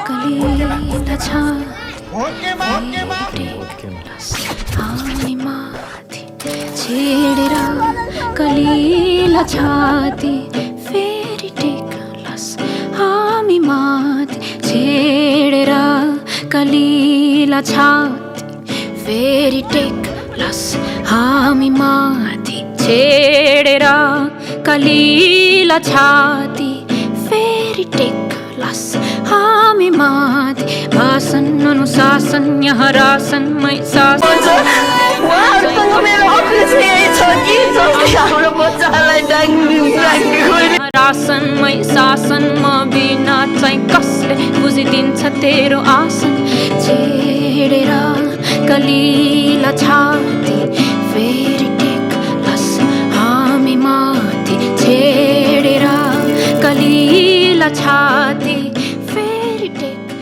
कलिला छाती माथि छेडेर कलिला छाती फेरि टेक्लास हामी माथि छेडेर कलिला छाती फेरि टेक्लास हामी माथि छेडेर कलिला छाती फेरि टेक्लास हामी माथि भाषण अनुशासन यहाँ रासनमै शासन रासनमै शासनमा बिना चाहिँ कसले बुझिदिन्छ तेरो आसन छेडेर कलिला छाती फेरि टेक्लास हामी माथि छेडेर कलिला छाती फेरि टेक